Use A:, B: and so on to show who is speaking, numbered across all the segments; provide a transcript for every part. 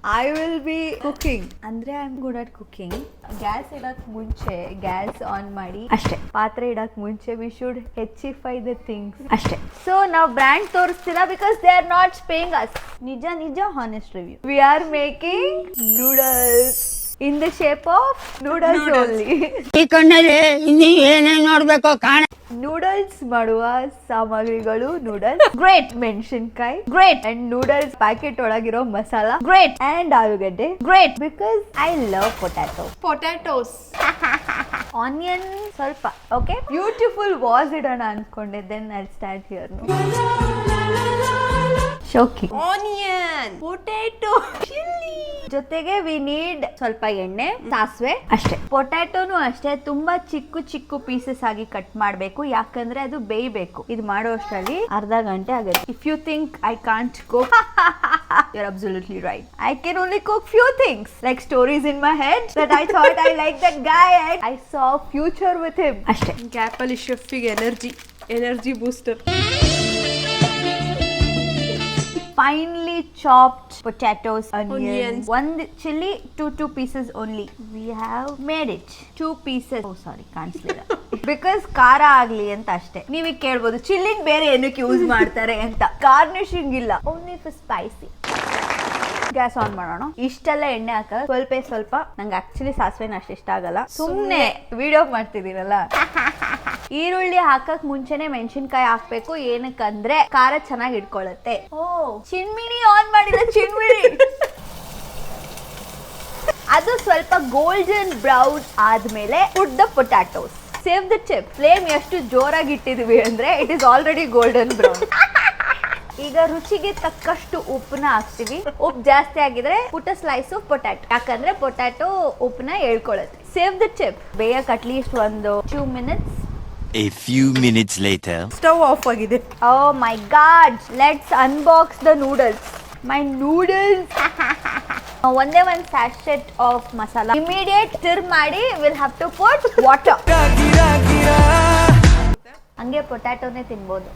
A: I will be cooking. ಅಂದ್ರೆ I am good at cooking. Gas ಇಡಕ್ ಮುಂಚೆ gas on ಮಾಡಿ ಅಷ್ಟೇ. ಪಾತ್ರೆ ಇಡಕ್ ಮುಂಚೆ ವಿ ಶುಡ್ ಹೆಚ್ಚಿಫೈ ದ ಥಿಂಗ್ಸ್ ಅಷ್ಟೇ. ಸೊ ನಾವು ಬ್ರ್ಯಾಂಡ್ ತೋರಿಸ್ತಿಲ್ಲ because they are not paying us. ನಿಜ honest review. We are making noodles in the shape of noodles only.
B: ಈ ಕಣ್ಣಲ್ಲಿ ಇನ್ನಿ ಏನೇನ್ ನೋಡ್ಬೇಕೋ ಕಾಣ.
A: ನೂಡಲ್ಸ್ ಮಾಡುವ ಸಾಮಗ್ರಿಗಳು ನೂಡಲ್ಸ್, ಗ್ರೇಟ್ ಮೆಣಸಿನಕಾಯಿ, ಗ್ರೇಟ್ ಅಂಡ್ ನೂಡಲ್ಸ್ ಪ್ಯಾಕೆಟ್ ಒಳಗಿರೋ ಮಸಾಲ, ಗ್ರೇಟ್ ಅಂಡ್ ಆಲೂಗಡ್ಡೆ, grate because I love potatoes. Onion ಸ್ವಲ್ಪ ಓಕೆ. ಬ್ಯೂಟಿಫುಲ್ ವಾಸ್ ಇಡೋಣ ಅನ್ಕೊಂಡೆ, ದೆನ್ ಐ ಸ್ಟಾರ್ಟ್ ಹಿಯರ್. ಶೋಕಿ ಆನಿಯನ್, ಪೊಟ್ಯಾಟೋ, ಚಿಲ್ಲಿ, ಜೊತೆಗೆ ವಿ ನೀಡ್ ಸ್ವಲ್ಪ ಎಣ್ಣೆ, ಸಾಸಿವೆ ಅಷ್ಟೇ. ಪೊಟ್ಯಾಟೋನು ಅಷ್ಟೇ ತುಂಬಾ ಚಿಕ್ಕ ಪೀಸಸ್ ಆಗಿ ಕಟ್ ಮಾಡಬೇಕು, ಯಾಕಂದ್ರೆ ಅದು ಬೇಯಬೇಕು. ಇದು ಮಾಡೋ ಅಷ್ಟರಲ್ಲಿ ಅರ್ಧ ಗಂಟೆ ಆಗುತ್ತೆ. If you think I can't cook, you are absolutely right. I can only cook few things like stories in my head that I thought I like that guy and I saw future with him ಅಷ್ಟೇ.
C: Gap ಅಲ್ಲಿ ಶೆಫಿಗೆ energy booster.
A: Finely chopped potatoes, onions, one chili, two pieces only. We have made it 2 pieces. Oh sorry, ಕಾಣಿಸ್ಲಿಲ್ಲ because ಖಾರ ಆಗ್ಲಿ ಅಂತ ಅಷ್ಟೇ. ನೀವೀಗ ಕೇಳ್ಬೋದು ಚಿಲ್ಲಿನ್ ಬೇರೆ ಏನಕ್ಕೆ ಯೂಸ್ ಮಾಡ್ತಾರೆ ಅಂತ. ಗಾರ್ನಿಶಿಂಗ್ ಇಲ್ಲ, only for spicy. Gas on ಮಾಡೋಣ. ಇಷ್ಟೆಲ್ಲ ಎಣ್ಣೆ ಹಾಕಲ್ಲ, ಸ್ವಲ್ಪ. ನಂಗೆ ಆಕ್ಚುಲಿ ಸಾಸಿವೆನ ಅಷ್ಟು ಇಷ್ಟ ಆಗಲ್ಲ, ಸುಮ್ಮನೆ ವಿಡಿಯೋ ಮಾಡ್ತಿದ್ದೀರಲ್ಲ. ಈರುಳ್ಳಿ ಹಾಕಕ್ ಮುಂಚೆನೆ ಮೆಣಸಿನ್ಕಾಯಿ ಹಾಕ್ಬೇಕು, ಏನಕ್ಕಂದ್ರೆ ಖಾರ ಚೆನ್ನಾಗಿ ಇಟ್ಕೊಳ್ಳುತ್ತೆ. ಓ ಚಿನ್ಮಿಣಿ ಆನ್ ಮಾಡಿದ ಚಿನ್ಮಿಣಿ. ಅದು ಸ್ವಲ್ಪ ಗೋಲ್ಡನ್ ಬ್ರೌನ್ ಆದ್ಮೇಲೆ put the potatoes, save the chip. Flame ಎಷ್ಟು ಜೋರಾಗಿ ಇಟ್ಟಿದ್ವಿ ಅಂದ್ರೆ it is already golden brown. ಈಗ ರುಚಿಗೆ ತಕ್ಕಷ್ಟು ಉಪ್ಪನ್ನ ಹಾಕ್ತಿವಿ. ಉಪ್ಪು ಜಾಸ್ತಿ ಆಗಿದ್ರೆ put a slice of potato, ಯಾಕಂದ್ರೆ ಪೊಟ್ಯಾಟೊ ಉಪ್ಪನ್ನ ಹೇಳ್ಕೊಳ್ಳುತ್ತೆ. Save the chip. ಬೇಯಕ್ ಅಟ್ಲೀಸ್ಟ್ ಒಂದು 2 minutes.
D: A few minutes later.
C: Stove off ಆಗಿದೆ.
A: Oh my god, let's unbox the noodles. My noodles. ಒಂದೇ ಒಂದು sachet of masala. Immediate stir ಮಾಡಿ will have to put water. ಹಂಗೆ ಪೊಟ್ಯಾಟೋನೇ ತಿನ್ಬೋದು.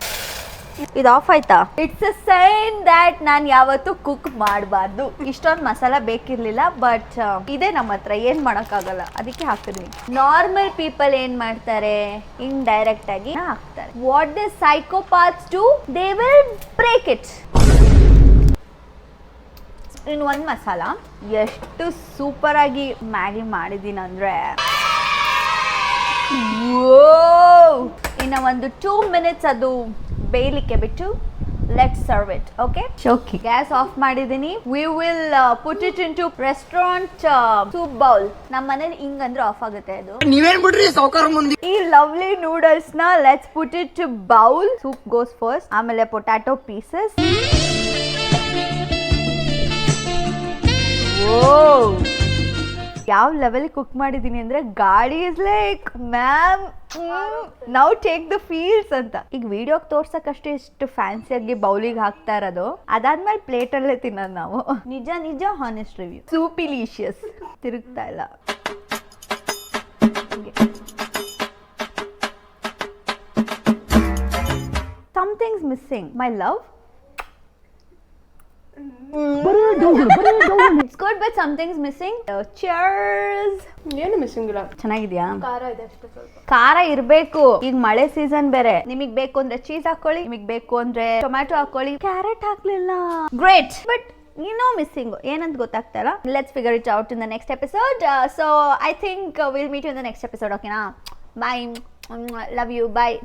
A: ಇದು ಆಫ್ ಆಯ್ತಾ? ಇಟ್ಸ್ ಅ ಸೈನ್ ದಟ್ ನಾನು ಯಾವತ್ತೂ ಕುಕ್ ಮಾಡಬಾರ್ದು. ಇಷ್ಟೊಂದು ಮಸಾಲ ಬೇಕಿರ್ಲಿಲ್ಲ, ಬಟ್ ಇದೆ ನಮ್ಮ ಹತ್ರ, ಏನ್ ಮಾಡೋಕ್ಕಾಗಲ್ಲ, ಅದಕ್ಕೆ ಹಾಕಿದ್ವಿ. ನಾರ್ಮಲ್ ಪೀಪಲ್ ಏನ್ ಮಾಡ್ತಾರೆ, ಹಿಂಗ್ ಡೈರೆಕ್ಟ್ ಆಗಿ ಹಾಕ್ತಾರೆ. What the psychopaths do, they will break it. ಇನ್ನು ಒಂದು ಮಸಾಲ ಎಷ್ಟು ಸೂಪರ್ ಆಗಿ ಮ್ಯಾಗಿ ಮಾಡಿದೀನಿ ಅಂದ್ರೆ, ಇನ್ನು ಒಂದು 2 minutes ಅದು ಬೇಯಲಿಕ್ಕೆ ಬಿಟ್ಟು ಲೆಟ್ಸ್ ಸರ್ವ್ ಇಟ್. ಓಕೆ, ಶೋಕಿ ಗ್ಯಾಸ್ ಆಫ್ ಮಾಡಿದೀನಿ. We will put it into restaurant soup bowl. ನಮ್ಮ ಮನೇಲಿ ಹಿಂಗಂದ್ರೆ ಆಫ್ ಆಗುತ್ತೆ ಅದು.
B: ನೀವೇನ್ ಬಿಡ್ರಿ ಸೌಕರ್ ಮುಂದೆ.
A: ಈ ಲವ್ಲಿ ನೂಡಲ್ಸ್ ನ let's put it to bowl. Soup goes first, ಆಮೇಲೆ ಪೊಟ್ಯಾಟೊ ಪೀಸಸ್. ಯಾವ ಲೆವೆಲ್ ಕುಕ್ ಮಾಡಿದೀನಿ ಅಂದ್ರೆ ಗಾಡಿ is like ma'am now take the feels ಅಂತ. ಈಗ ವಿಡಿಯೋಗೆ ತೋರ್ಸಕ್ಕಷ್ಟೇ ಇಷ್ಟು ಫ್ಯಾನ್ಸಿಯಾಗಿ ಬೌಲಿಗೆ ಹಾಕ್ತಾ ಇರೋದು, ಅದಾದ್ಮೇಲೆ ಪ್ಲೇಟ್ ಅಲ್ಲೇ ತಿನ್ನೋದು ನಾವು. ನಿಜ ಹಾನೆಸ್ಟ್ ರಿವ್ಯೂ. ಸೂಪಿಲಿಷಿಯಸ್. ತಿರುಗ್ತಾ ಇಲ್ಲ. Something's missing. My love. It's good, but something's missing. Cheers.
C: ಏನು ಮಿಸ್ಸಿಂಗ್ ಇಲ್ಲ.
A: ಚೆನ್ನಾಗಿದ್ಯಾ?
C: ಖಾರ ಇದೆ ಅಷ್ಟೇ ಸ್ವಲ್ಪ.
A: ಖಾರ ಇರ್ಬೇಕು. ಈಗ ಮಳೆ ಸೀಸನ್ ಬೇರೆ. ನಿಮಗ್ ಬೇಕು ಅಂದ್ರೆ ಚೀಸ್ ಹಾಕೊಳ್ಳಿ, ನಿಮಗ್ ಬೇಕು ಅಂದ್ರೆ ಟೊಮ್ಯಾಟೊ ಹಾಕೊಳ್ಳಿ. ಕ್ಯಾರೆಟ್ ಹಾಕ್ಲಿಲ್ಲ. ಗ್ರೇಟ್, ಬಟ್ ಮಿಸ್ಸಿಂಗ್ ಏನಂತ ಗೊತ್ತಾಗ್ತಾ ಇಲ್ಲ. Let's figure it out in the next episode. So I think will meet you in the next episode. ಓಕೆನಾ? ಬಾಯ್. Love you. ಬಾಯ್.